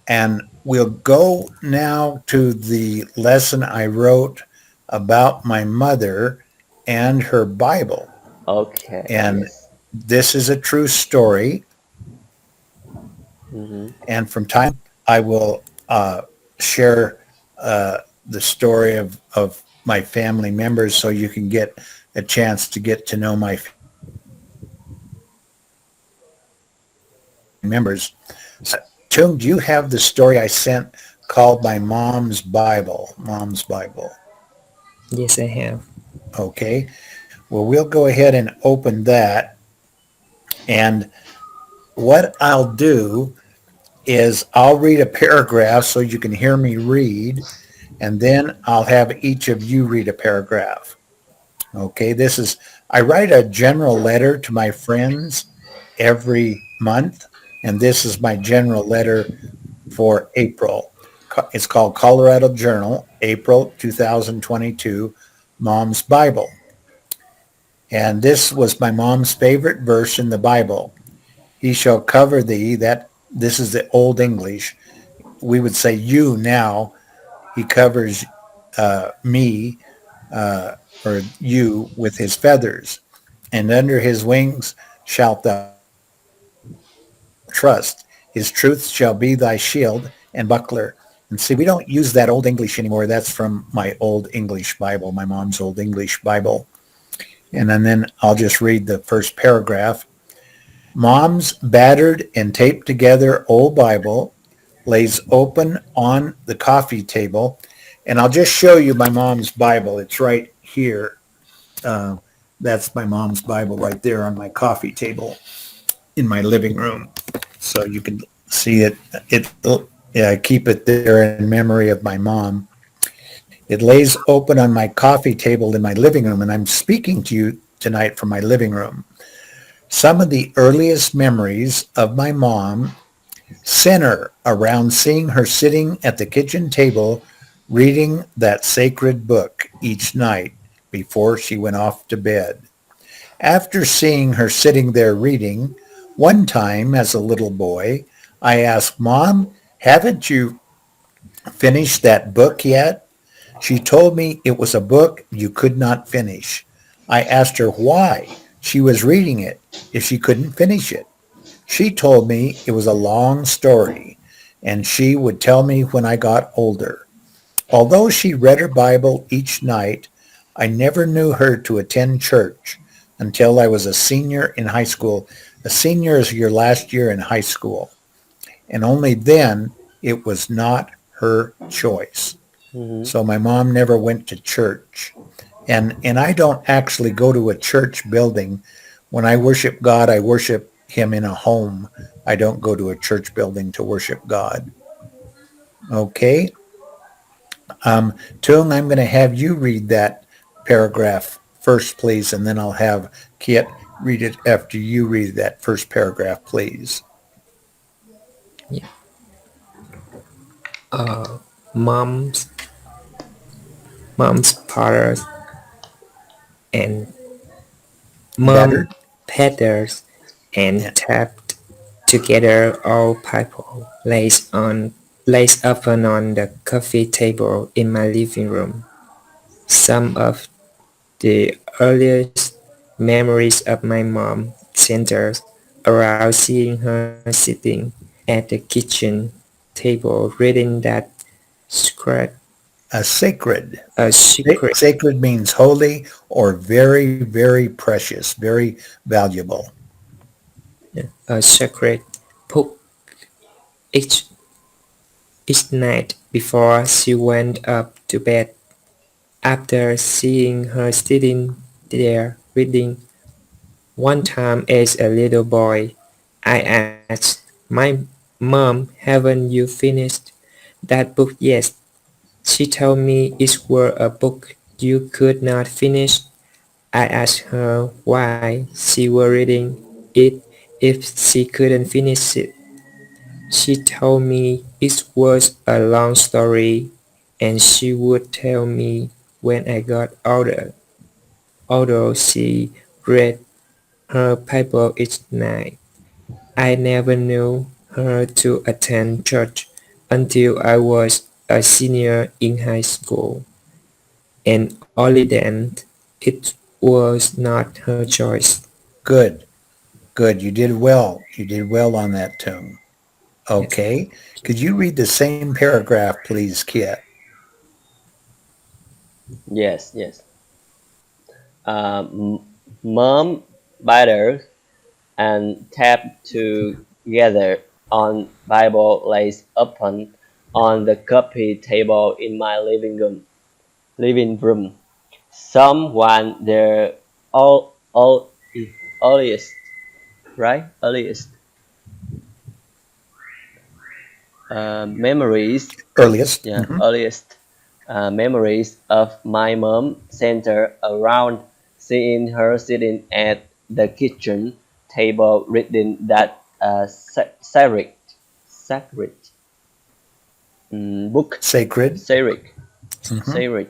And we'll go now to the lesson I wrote about my mother and her Bible. Okay, And yes. this is a true story. Mm-hmm. And from time I will share the story of my family members so you can get a chance to get to know my family members. So, Tung, do you have the story I sent called My Mom's Bible? Mom's Bible. Yes, I have. Okay. Well, we'll go ahead and open that. And what I'll do is I'll read a paragraph so you can hear me read, and then I'll have each of you read a paragraph. Okay, I write a general letter to my friends every month, and this is my general letter for April. It's called Colorado Journal, April 2022, Mom's Bible. And this was my mom's favorite verse in the Bible. He shall cover thee, that this is the Old English. We would say you now. He covers me or you with his feathers, and under his wings shalt thou trust. His truth shall be thy shield and buckler. And see, we don't use that Old English anymore. That's from my Old English Bible, my mom's Old English Bible. And then I'll just read the first paragraph. Mom's battered and taped together old Bible lays open on the coffee table. And I'll just show you my mom's Bible. It's right here. Uh, that's my mom's Bible right there on my coffee table in my living room. So you can see it. Yeah, I keep it there in memory of my mom. It lays open on my coffee table in my living room, and I'm speaking to you tonight from my living room. Some of the earliest memories of my mom center around seeing her sitting at the kitchen table reading that sacred book each night before she went off to bed. After seeing her sitting there reading, one time as a little boy, I asked, Mom, haven't you finished that book yet? She told me it was a book you could not finish. I asked her why she was reading it if she couldn't finish it. She told me it was a long story, and she would tell me when I got older. Although she read her Bible each night, I never knew her to attend church until I was a senior in high school. A senior is your last year in high school, and only then it was not her choice. Mm-hmm. So my mom never went to church. And I don't actually go to a church building. When I worship God, I worship him in a home. I don't go to a church building to worship God. Okay? Tung, I'm going to have you read that paragraph first, please, and then I'll have Kit read it after you read that first paragraph, please. Yeah. Mom's fathers and mom Better? patterns and Yeah. tapped together all people lays open on the coffee table in my living room. Some of the earliest memories of my mom centers around seeing her sitting at the kitchen table reading that sacred, Sacred. a secret, Sacred means holy or very, very precious, very valuable. a sacred book each each night before she went up to bed. After seeing her sitting there reading, one time as a little boy, I asked my mom, haven't you finished that book yet? She told me it were a book you could not finish. I asked her why she were reading it if she couldn't finish it. She told me it was a long story and she would tell me when I got older. Although she read her Bible each night, I never knew her to attend church, until I was a senior in high school, and only then it was not her choice. Good. Good. You did well. You did well on that tongue. Yes. Okay. Could you read the same paragraph, please, Kit? Yes, yes. Mom, butter, and tap together on Bible lays open on the coffee table in my living room. Someone there all earliest, right? Earliest memories, Earliest. yeah, earliest memories of my mom center around seeing her sitting at the kitchen table reading that sacred book, Sacred. sacred, Hmm. sacred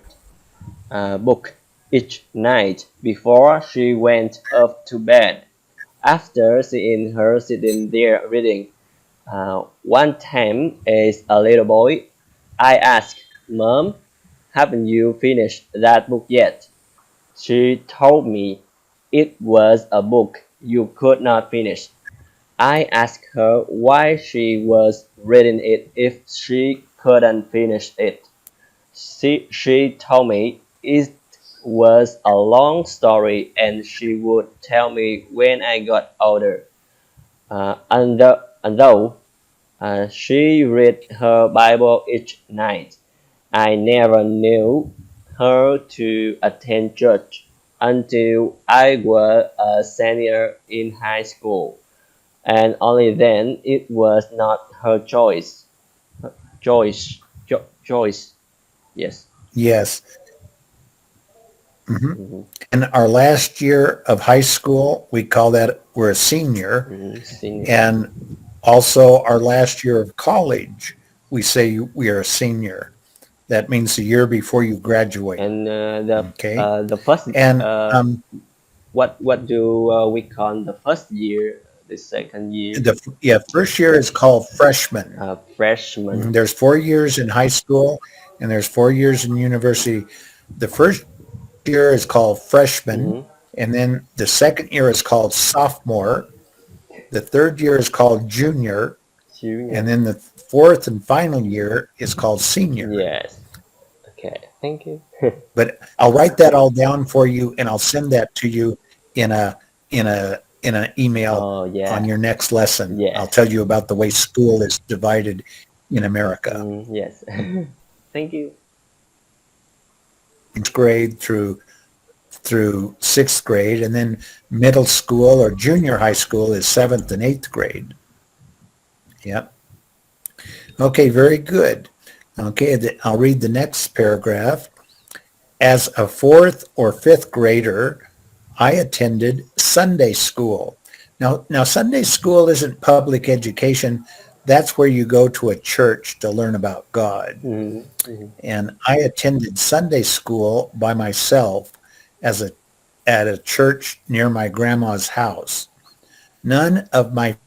book each night before she went off to bed. After seeing her sitting there reading, one time as a little boy, I asked, "Mom, haven't you finished that book yet?" She told me it was a book you could not finish. I asked her why she was reading it if she couldn't finish it. She told me it was a long story and she would tell me when I got older. And though she read her Bible each night, I never knew her to attend church until I was a senior in high school, and only then it was not her choice. Choice, choice. Yes. Yes. Hmm. Mhm, In our last year of high school, we call that we're a senior. senior. And also our last year of college, we say we are a senior. That means the year before you graduate. And Okay. the first And what do we call the first year, the second year? first year is called freshman. Freshman. There's 4 years in high school and there's 4 years in university. The first year is called freshman, Mm-hmm. and then the second year is called sophomore. The third year is called junior, and Junior. then the fourth and final year is called senior. Yes. Okay. Thank you. But I'll write that all down for you, and I'll send that to you in a in an email Oh on yeah. your next lesson. I'll Yes. tell you about the way school is divided in America. Yes. Thank you. Grade through sixth grade, and then middle school or junior high school is seventh and eighth grade. Yep. Okay, very good. Okay, I'll read the next paragraph. As a fourth or fifth grader, I attended Sunday school. Now Sunday school isn't public education. That's where you go to a church to learn about God. Mm-hmm. And I attended Sunday school by myself as a at a church near my grandma's house. None of my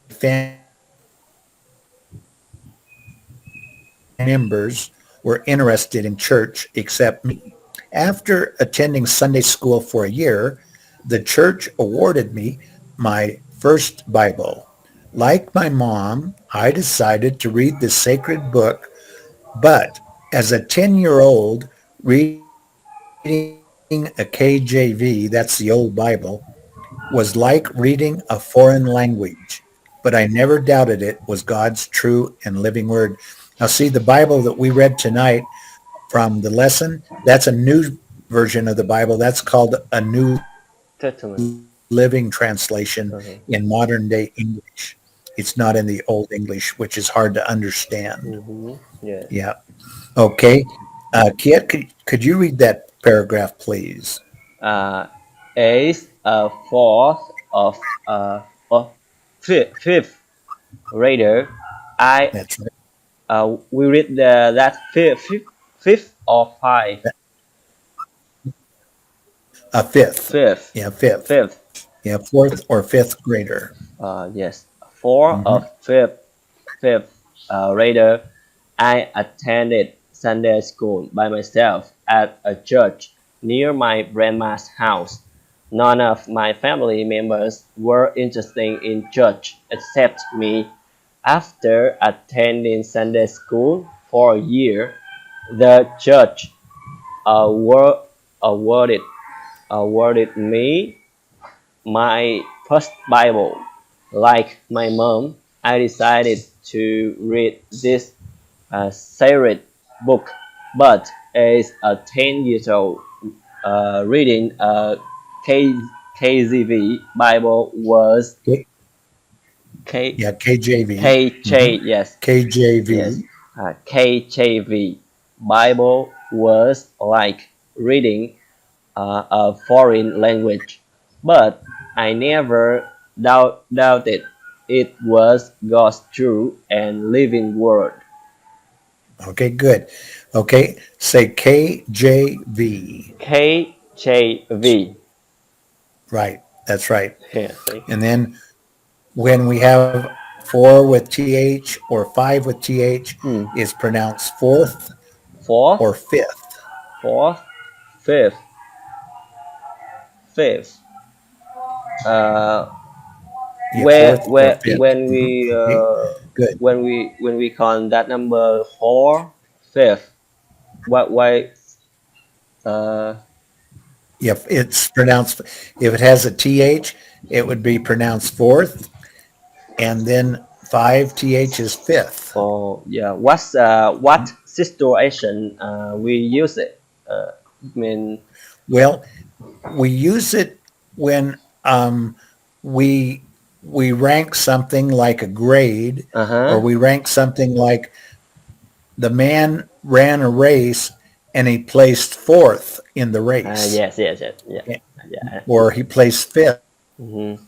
members were interested in church except me. After attending Sunday school for a year, the church awarded me my first Bible. Like my mom, I decided to read the sacred book, but as a 10-year-old reading a KJV, that's the old Bible, was like reading a foreign language, but I never doubted it was God's true and living word. Now, see, the Bible that we read tonight from the lesson, that's a new version of the Bible. That's called a New Living Testament. Translation in modern day Uh-huh. English. It's not in the Old English, which is hard to understand. Mm-hmm. Yeah. Yes. Okay. Kiet, could you read that paragraph, please? Uh, is a fourth of fifth grader. I That's right. we read that fifth or five. A fifth. Fifth. Yeah, fifth. Fifth. Yeah, fourth or fifth grader. Yes. Four Hmm. of fifth grader. I attended Sunday school by myself at a church near my grandma's house. None of my family members were interested in church except me. After attending Sunday school for a year, the church award, awarded awarded me my first Bible. Like my mom, I decided to read this sacred book, but as a 10 years old, reading a KJV Bible was K- K yeah, KJV. KJ yes yes KJV. KJV Bible was like reading a foreign language, but I never doubted it was God's true and living word. Okay, good. Okay, say KJV. KJV. Right, that's right. Yeah, And then when we have four with TH or five with TH, is pronounced fourth fourth, or fifth. fourth, fifth, fifth. Uh, Yeah, where fourth or where fifth. when we Okay, good. when we call that number four, fifth. What why? Uh, If it's pronounced, if it has a TH, it would be pronounced fourth, and then five TH is fifth. oh yeah. What situation we use it? I mean. Well, we use it when we we rank something like a grade, Uh or huh. we rank something like the man ran a race and he placed fourth in the race, Yes, yes, yes, yeah, yeah. or he placed fifth Mm-hmm.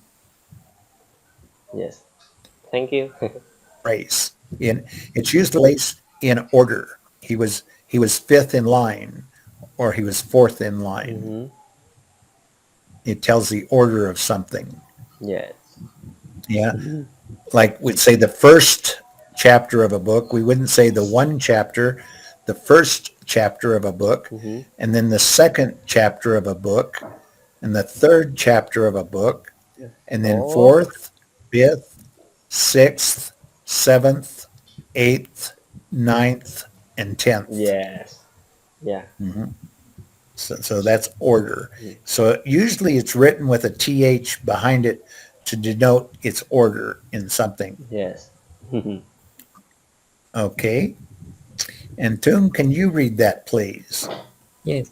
Yes. Thank you. race. In it's usually placed in order. He was fifth in line, or he was fourth in line. Mm-hmm. It tells the order of something. Yes. Yeah. Like we'd say the first chapter of a book. We wouldn't say the one chapter, the first chapter of a book, Mm-hmm. and then the second chapter of a book, and the third chapter of a book, and then Fourth. fourth, fifth, sixth, seventh, eighth, ninth, and 10th. Yes. Yeah. So that's order. Mm. So usually it's written with a TH behind it to denote its order in something. Yes. Okay. And Tung, can you read that, please? Yes.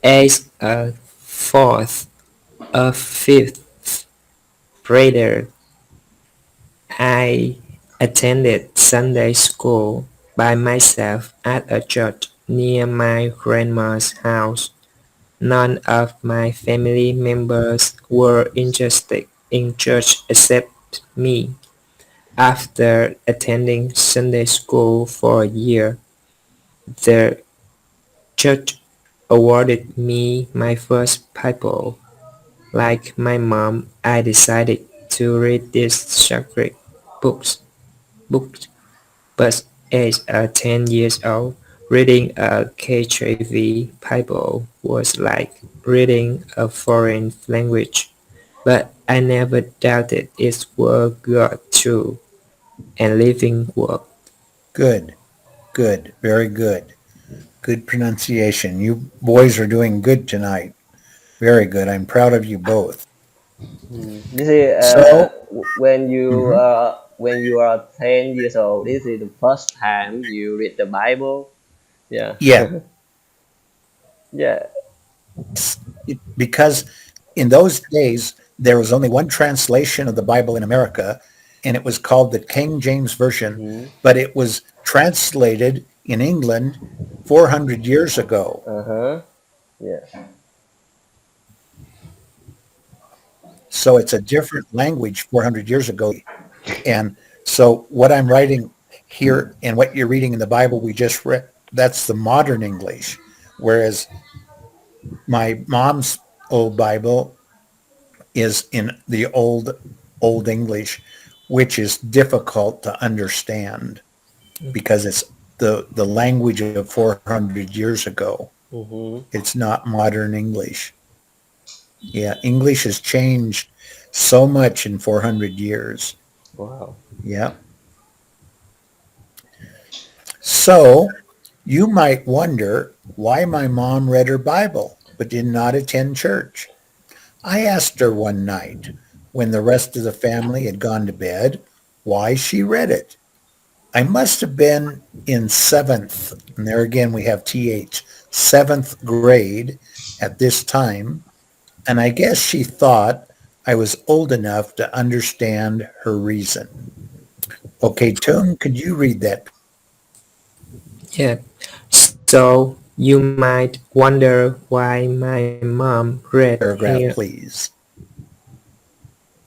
As a fourth, a fifth grader, I attended Sunday school by myself at a church near my grandma's house. None of my family members were interested in church except me. After attending Sunday school for a year, the church awarded me my first Bible. Like my mom, I decided to read these sacred books. books. But as a 10 years old, reading a KJV Bible was like reading a foreign language. But I never doubted it was God true and living word. Good. Good. Very good. Good pronunciation. You boys are doing good tonight. Very good. I'm proud of you both. This is So, mhm. when you are 10 years old. This is the first time you read the Bible. Yeah. Yeah, Yeah. because in those days, there was only one translation of the Bible in America, and it was called the King James Version, Mm-hmm. but it was translated in England 400 years ago. Uh huh. Yeah. So it's a different language 400 years ago. And so what I'm writing here and what you're reading in the Bible we just read, that's the modern English. Whereas my mom's old Bible is in the old English, which is difficult to understand. because it's the language of 400 years ago. Mm-hmm. It's not modern English. Yeah, English has changed so much in 400 years. Wow. Yeah. So you might wonder why my mom read her Bible but did not attend church. I asked her one night when the rest of the family had gone to bed why she read it. I must have been in seventh, and there again we have TH, seventh grade at this time, and I guess she thought I was old enough to understand her reason. Okay, Tung, could you read that Yeah. So you might wonder why my mom read paragraph, please?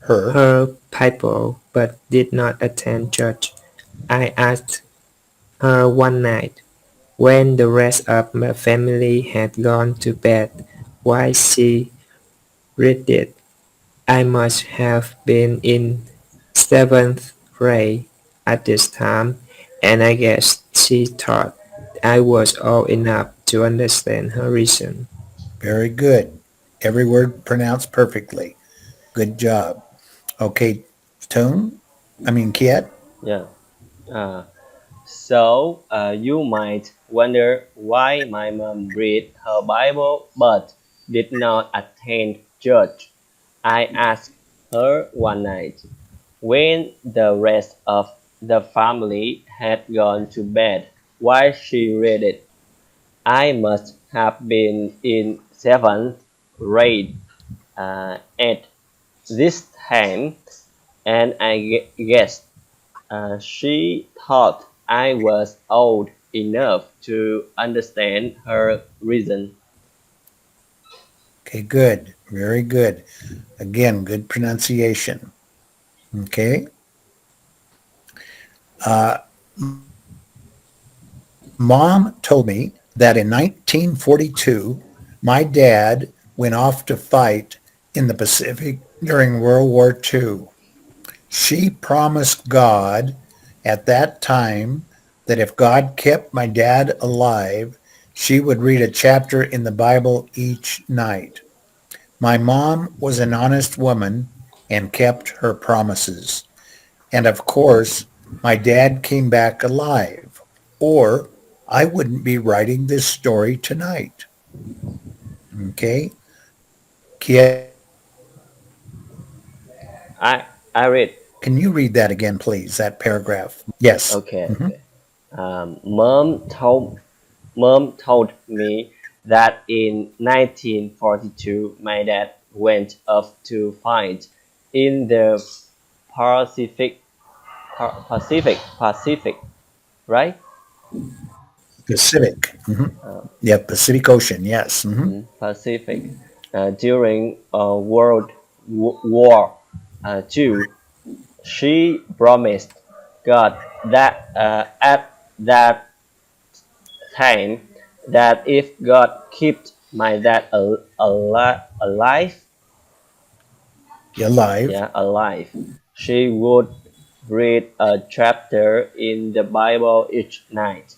Her. her Bible but did not attend church. I asked her one night, when the rest of my family had gone to bed, why she read it. I must have been in seventh grade at this time, and I guess she thought I was old enough to understand her reason. Very good. Every word pronounced perfectly. Good job. Okay, Tung, Kiet. Yeah. Uh, So you might wonder why my mom read her Bible but did not attend church. I asked her one night when the rest of the family had gone to bed why she read it. I must have been in seventh grade at this time, and I guess she thought I was old enough to understand her reason. Okay, good. Very good. Again, good pronunciation. Okay. Mom told me that in 1942, my dad went off to fight in the Pacific during World War II. She promised God at that time that if God kept my dad alive, she would read a chapter in the Bible each night. My mom was an honest woman and kept her promises. And of course, my dad came back alive, or I wouldn't be writing this story tonight. Okay? Kiet, I I read. can you read that again, please? That paragraph. Yes. Okay, okay. Mom told me that in 1942 my dad went off to fight in the Pacific, Pacific, right? Pacific. Uh, Yeah, Pacific Ocean. Yes. Pacific during World War II. She promised God that at that time that if God kept my dad alive, Alive. yeah, alive, she would read a chapter in the Bible each night.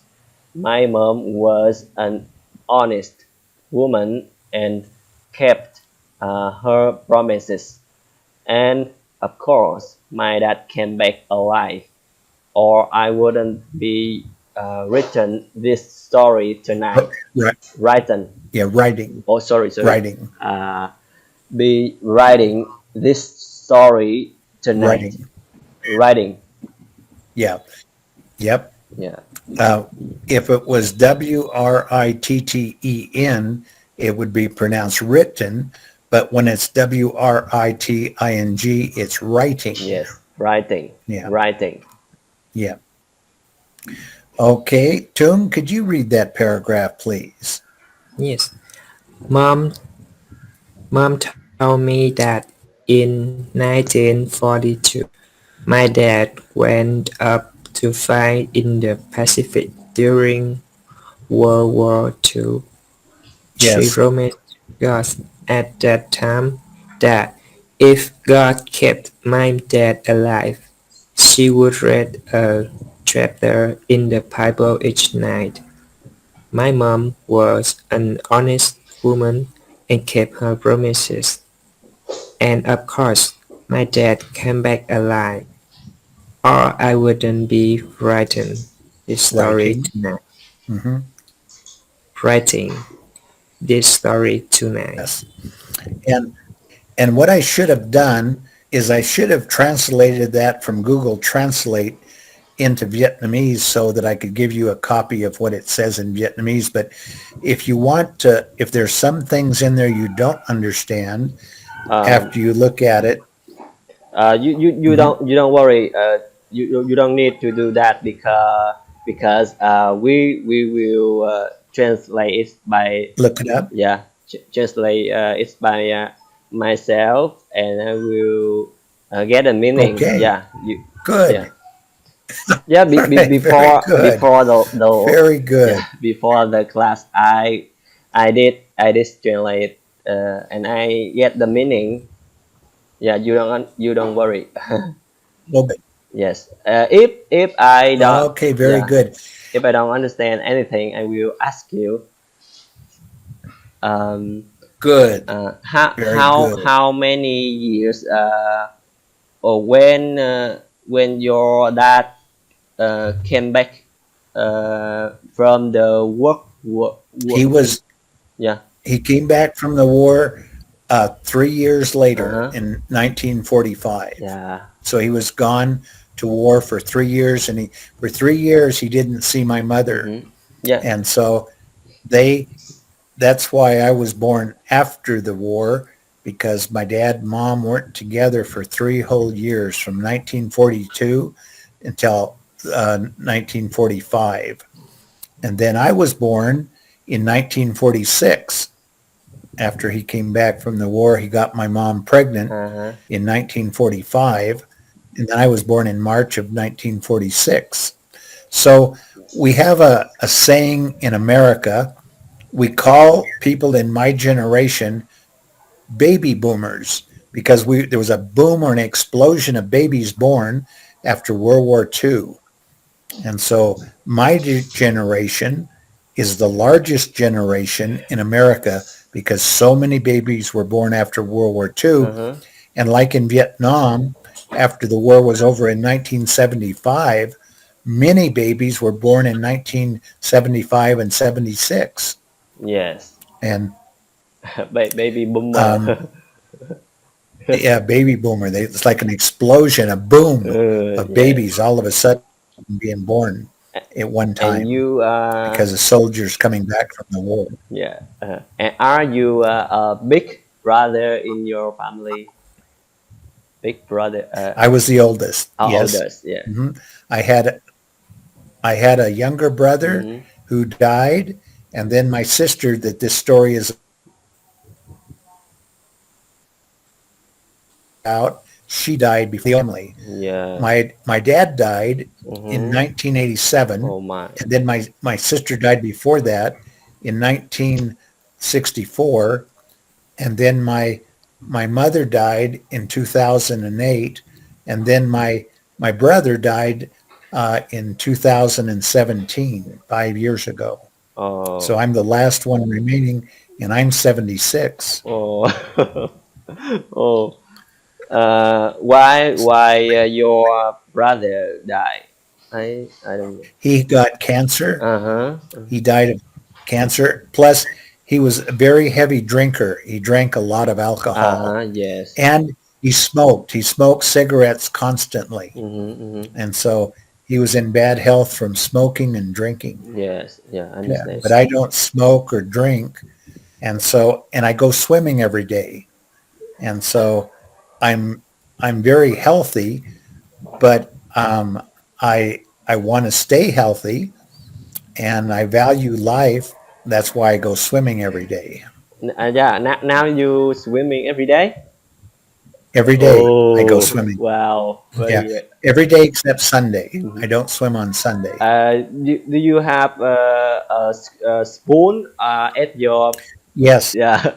My mom was an honest woman and kept her promises. And of course, my dad came back alive, or I wouldn't be written this story tonight. Right. Written. Yeah, writing. Oh, sorry. Writing. Uh, be writing this story tonight. Writing. Writing. Yeah. Yep. Yeah. Uh, if it was Written, it would be pronounced written, but when it's Writing, it's writing. Yes. Writing. Yeah. Writing. Yeah. Okay, Tung, could you read that paragraph, please? Yes. Mom Mom told me that in 1942 my dad went up to fight in the Pacific during World War II. She Yes. promised God at that time that if God kept my dad alive, she would read a chapter in the Bible each night. My mom was an honest woman and kept her promises. And of course, my dad came back alive, or I wouldn't be writing this story Writing. tonight. Hmm. Writing this story tonight. Yes. And what I should have done is I should have translated that from Google Translate into Vietnamese so that I could give you a copy of what it says in Vietnamese. But if you want to, if there's some things in there you don't understand Um, after you look at it. you Mhm. don't worry. You don't need to do that because we will translate it by Look it up. translate it by myself, and I will get a meaning. Okay. Yeah, you yeah Good. yeah. All right. Very good. Before the Very good. yeah before the class, I did translate and I get the meaning. Yeah, you don't worry. Well, good. Yes. If I don't Okay. Very yeah good. if I don't understand anything, I will ask you. Um, Good. Very good. how many years or when your dad came back from the He work. was, Yeah. he came back from the war 3 years later Uh-huh. in 1945. Yeah. So he was gone to war for 3 years, and for 3 years he didn't see my mother, Mm-hmm. Yeah. and so they that's why I was born after the war, because my dad and mom weren't together for 3 whole years from 1942 until 1945, and then I was born in 1946. After he came back from the war, he got my mom pregnant Uh-huh. in 1945, and then I was born in March of 1946. So we have a saying in America. We call people in my generation baby boomers because there was a boom or an explosion of babies born after World War II. And so my generation is the largest generation in America because so many babies were born after World War II. Uh-huh. And like in Vietnam, after the war was over in 1975, many babies were born in 1975 and 76. Yes. And Baby um, boomer. yeah, baby boomer. It's like an explosion, a boom of Yes. babies all of a sudden being born at one And time you because of soldiers coming back from the war. yeah. And are you a big brother in your family? Big brother. I was the oldest. Our Yes. oldest. Yeah. Hmm. I had I had a younger brother Mm-hmm. who died, and then my sister that this story is about. She died before the family. Yeah. My dad died in Mm-hmm. 1987, Oh my. and then my sister died before that in 1964, and then my mother died in 2008, and then my brother died in 2017, 5 years ago. So Oh. I'm the last one remaining, and I'm 76. Oh. Oh. Why your brother died? I don't know. He got cancer. Uh-huh. He died of cancer. Plus, he was a very heavy drinker. He drank a lot of alcohol, Uh-huh. Yes. and he smoked. He smoked cigarettes constantly. Mm-hmm. Mm-hmm. And so he was in bad health from smoking and drinking. Yes. Yeah. I Yeah. understand. But I don't smoke or drink. And I go swimming every day. And so I'm, I'm very healthy, but I want to stay healthy and I value life. That's why I go swimming every day. Yeah. Now you swimming every day. Every day I go Oh. swimming. Wow. Yeah. Very good. Every day except Sunday. Mm-hmm. I don't swim on Sunday. Do you have a spoon at your Yes. yeah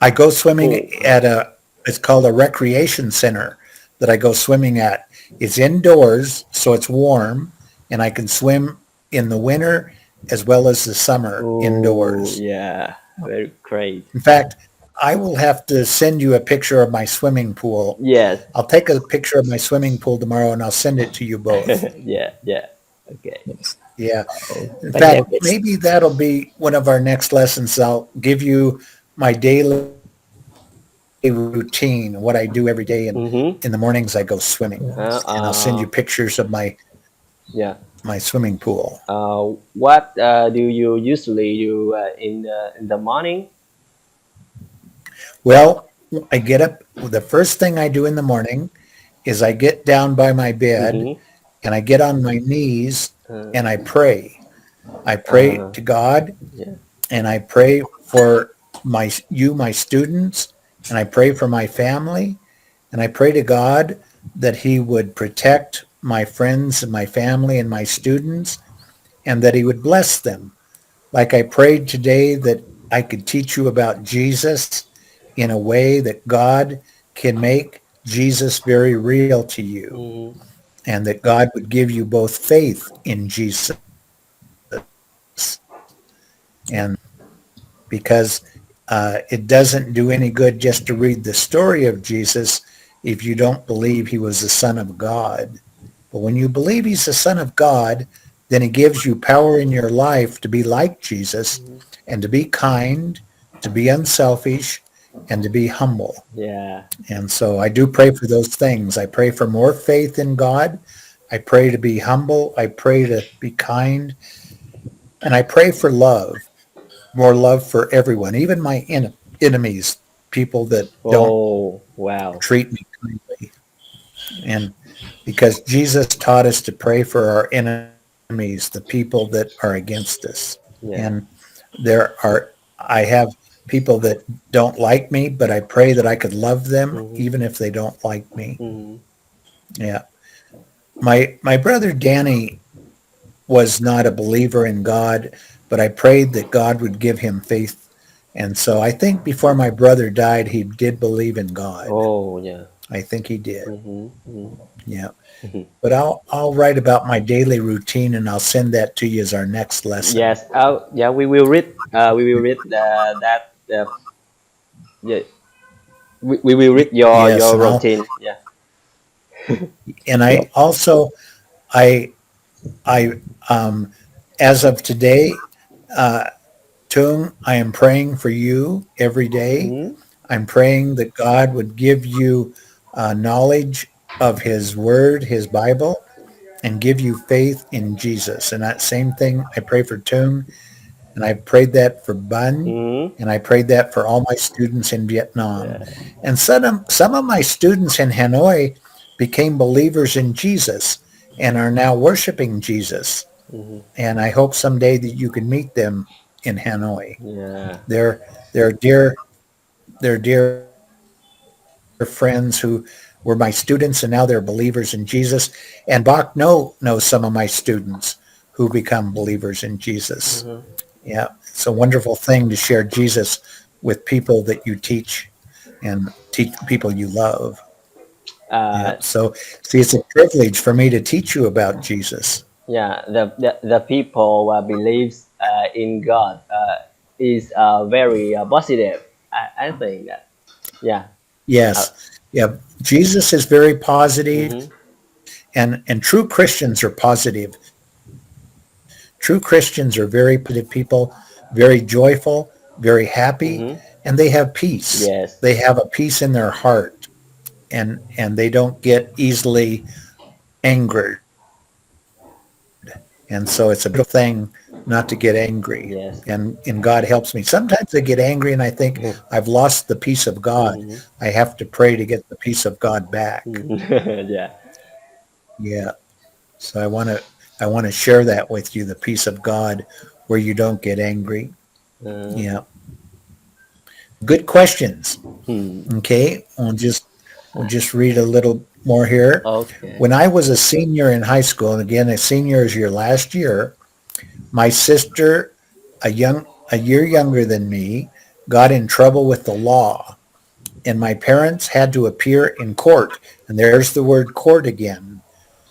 I go swimming pool? it's called a recreation center that I go swimming at. It's indoors, so it's warm, and I can swim in the winter as well as the summer Oh, indoors. yeah, very great. In fact, I will have to send you a picture of my swimming pool. Yes. I'll take a picture of my swimming pool tomorrow and I'll send it to you both. Yeah, yeah. Okay. Yes. Yeah. Oh, In fact, Bangladesh. maybe that'll be one of our next lessons. I'll give you my daily routine, what I do every day, and Mm-hmm. in the mornings I go swimming. Uh, And I'll send uh, you pictures of yeah. my swimming pool. What do you usually do in the morning? Well, I get up, the first thing I do in the morning is I get down by my bed Mm-hmm. and I get on my knees Uh, and I pray. I pray uh, to God yeah. and I pray for my students, and I pray for my family, and I pray to God that he would protect my friends and my family and my students, and that he would bless them. Like I prayed today that I could teach you about Jesus in a way that God can make Jesus very real to you, Mm-hmm. and that God would give you both faith in Jesus, and because it doesn't do any good just to read the story of Jesus if you don't believe he was the Son of God. But when you believe he's the Son of God, then he gives you power in your life to be like Jesus Mm-hmm. and to be kind, to be unselfish, and to be humble. Yeah. And so I do pray for those things. I pray for more faith in God. I pray to be humble. I pray to be kind. And I pray for love, more love for everyone, even my enemies, people that don't Oh, wow. treat me kindly. And because Jesus taught us to pray for our enemies, the people that are against us. Yeah. And I have people that don't like me, but I pray that I could love them Mm-hmm. even if they don't like me. Mm-hmm. Yeah. My brother Danny was not a believer in God, but I prayed that God would give him faith. And so I think before my brother died, he did believe in God. Oh, yeah. I think he did. Mm-hmm. Mm-hmm. Yeah. But I'll write about my daily routine and I'll send that to you as our next lesson. Yes. Oh, yeah. We will read. We will read that. Yeah. We will read Yes, your routine. Yeah. and Yeah. I also I I as of today, uh, Tung, I am praying for you every day. Mm-hmm. I'm praying that God would give you knowledge of His Word, His Bible, and give you faith in Jesus. And that same thing I pray for Tung, and I prayed that for Bun, Mm-hmm. and I prayed that for all my students in Vietnam. Yeah. And some of my students in Hanoi became believers in Jesus and are now worshiping Jesus. Mm-hmm. And I hope someday that you can meet them in Hanoi. Yeah. They're they're dear they're dear friends who were my students and now they're believers in Jesus. And Bach knows some of my students who become believers in Jesus. Mm-hmm. Yeah, it's a wonderful thing to share Jesus with people that you teach and teach people you love. Yeah, Uh, so see, it's a privilege for me to teach you about Jesus. yeah. The people believes in God is very positive. I think that. Yeah. Uh, Yes, yeah, Jesus is very positive, mm-hmm. and true Christians are positive. True Christians are very positive people, very joyful, very happy, Mm-hmm. and they have peace. Yes. They have a peace in their heart, and they don't get easily angered. And so it's a beautiful thing not to get angry. Yes. And God helps me. Sometimes I get angry and I think I've lost the peace of God. Mm-hmm. I have to pray to get the peace of God back. Mm-hmm. Yeah. Yeah. So I want to share that with you, the peace of God where you don't get angry. Uh, Yeah. Good questions. hmm. Okay. We'll just read a little more here. Okay. When I was a senior in high school, and again, a senior is your last year, my sister, a year younger than me, got in trouble with the law, and my parents had to appear in court. And there's the word court again.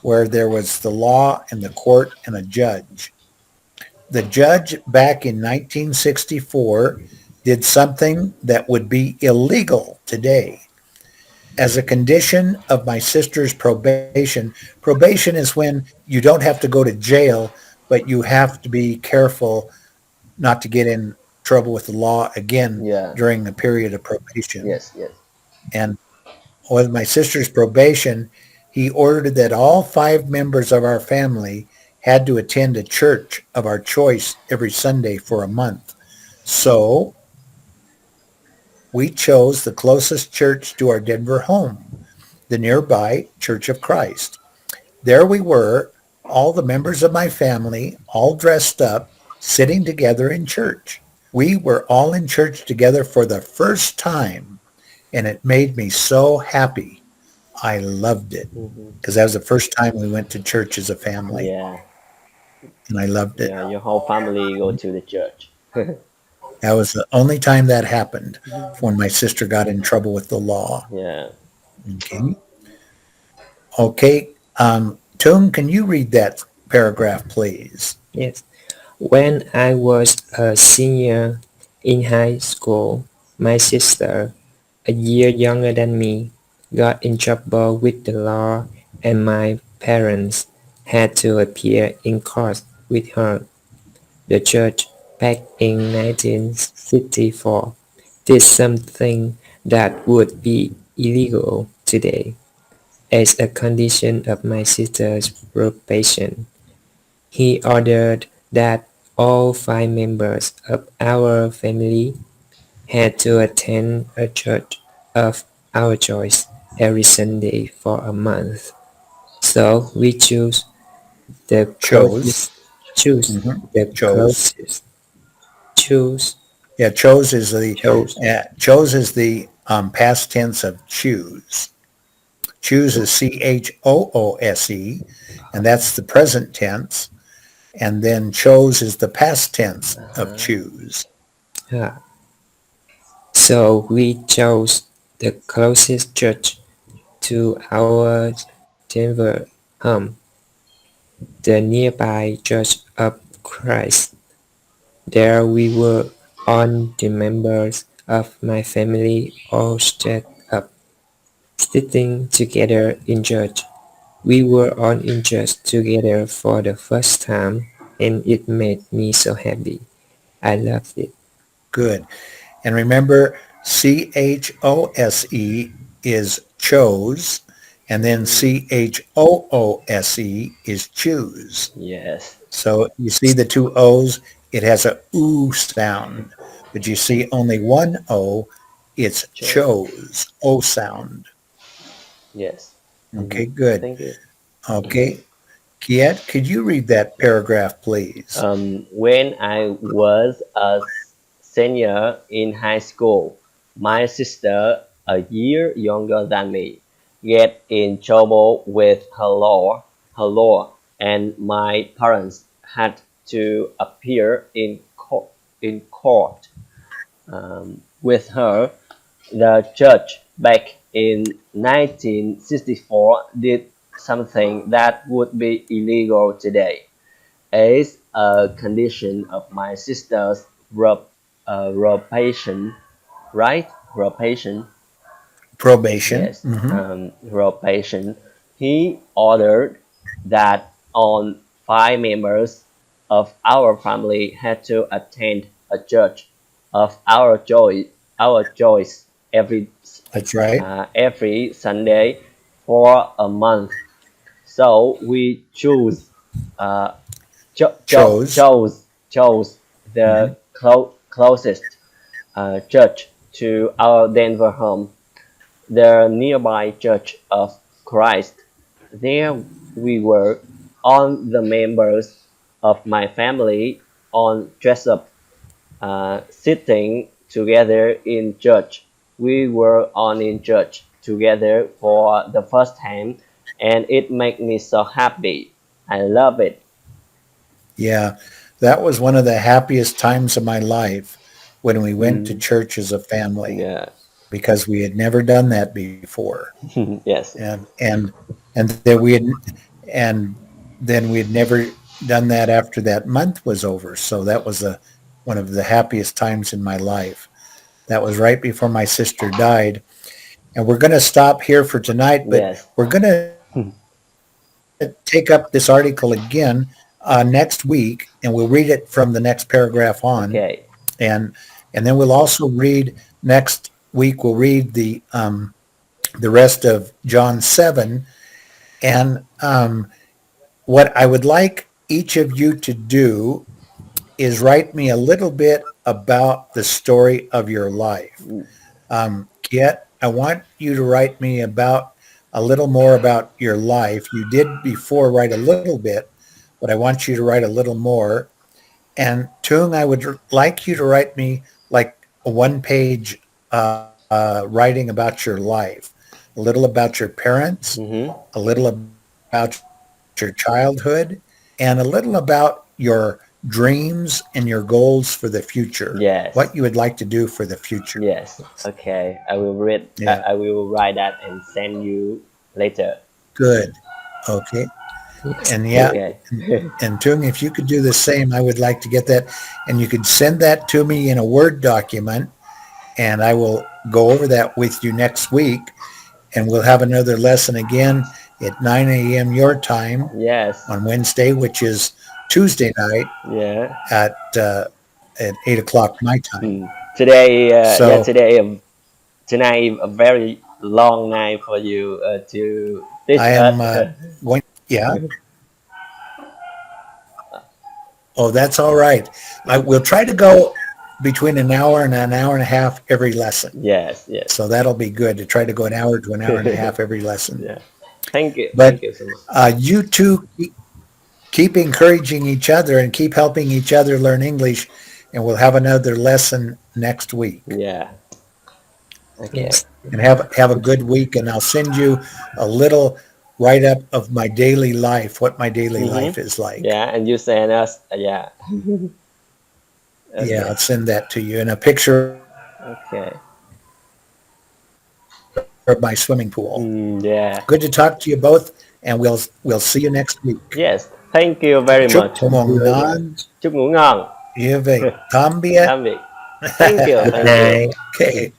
where there was the law and the court and a judge. The judge back in 1964 did something that would be illegal today. As a condition of my sister's probation is when you don't have to go to jail, but you have to be careful not to get in trouble with the law again Yeah. during the period of probation. Yes. Yes. And with my sister's probation, he ordered that all 5 members of our family had to attend a church of our choice every Sunday for a month. So we chose the closest church to our Denver home, the nearby Church of Christ. There we were, all the members of my family, all dressed up, sitting together in church. We were all in church together for the first time, and it made me so happy. I loved it because that was the first time we went to church as a family, Yeah. and I loved it. Yeah. Your whole family go to the church. That was the only time that happened when my sister got in trouble with the law. Yeah. Okay. Okay. Tung, can you read that paragraph, please? Yes. When I was a senior in high school, my sister, a year younger than me, got in trouble with the law, and my parents had to appear in court with her. The church, back in 1964, did something that would be illegal today. As a condition of my sister's probation, he ordered that all 5 members of our family had to attend a church of our choice every Sunday for a month. So we the Chose. closest choose the Chose. closest choose Yeah, chose chose is the past tense of choose. Choose is choose, and that's the present tense. And then chose is the past tense of choose. Ah, so we chose the closest church to our Denver home, the nearby Church of Christ. There we were, all the members of my family all stood up, sitting together in church. We were all in church together for the first time, and it made me so happy. I loved it. Good. And remember, chose is chose, and then choose is choose. Yes. So you see the 2 O's, it has a oo sound, but you see only one O, it's chose, O sound. Yes. Okay, good. Thank you. Okay, Kiet, could you read that paragraph, please? When I was a senior in high school, my sister, a year younger than me, get in trouble with her law, and my parents had to appear in court with her. The church back in 1964 did something that would be illegal today. As a condition of my sister's probation, right? Probation, Probation. yes, probation. He ordered that all 5 members of our family had to attend a church of our choice That's right. every Sunday for a month. So we uh, Chose. chose the closest church to our Denver home, the nearby Church of Christ. There we were, all the members of my family, all dressed up, sitting together in church. We were all in church together for the first time, and it made me so happy. I love it. Yeah, that was one of the happiest times of my life when we went to Mm, church as a family yeah. because we had never done that before. Yes. And and that we had and then we'd never done that after that month was over. So that was one of the happiest times in my life. That was right before my sister died. And we're going to stop here for tonight, but Yes. we're going to take up this article again next week, and we'll read it from the next paragraph on. Okay. And then we'll also read next week. We'll read the rest of John 7. And what I would like each of you to do is write me a little bit about the story of your life. Kiet, I want you to write me about a little more about your life. You did before write a little bit, but I want you to write a little more. And Tung, I would like you to write me like a one-page writing about your life, a little about your parents, a little about your childhood, and a little about your dreams and your goals for the future. Yes. What you would like to do for the future. Yes. Okay. I will read. Yeah. I will write that and send you later. Good. Okay. And yeah, Okay. and Tung, if you could do the same, I would like to get that. And you could send that to me in a Word document, and I will go over that with you next week. And we'll have another lesson again at 9 a.m. your time Yes. on Wednesday, which is Tuesday night Yeah. at 8 o'clock my time. Today. So- yeah. Tonight a very long night for you to teach I am us. going, yeah. Oh, that's all right. We'll try to go between an hour and a half every lesson. Yes. Yes. So that'll be good to try to go an hour to an hour and a half every lesson. Yeah. Thank you. But Thank you so much. you two keep encouraging each other and keep helping each other learn English, and we'll have another lesson next week. Yeah. Okay. Yes. And have a good week, and I'll send you a little write-up of my daily life, what my daily life is like. Yeah, and you send us. Yeah. Okay. Yeah, I'll send that to you, and a picture Okay. of my swimming pool. Yeah. Good to talk to you both, and we'll see you next week. Yes. Thank you very Chúc much. mừng ngon. Chúc ngủ ngon. Như vậy, tạm biệt. Tạm biệt. Thank you. Good Thank you. night. Okay.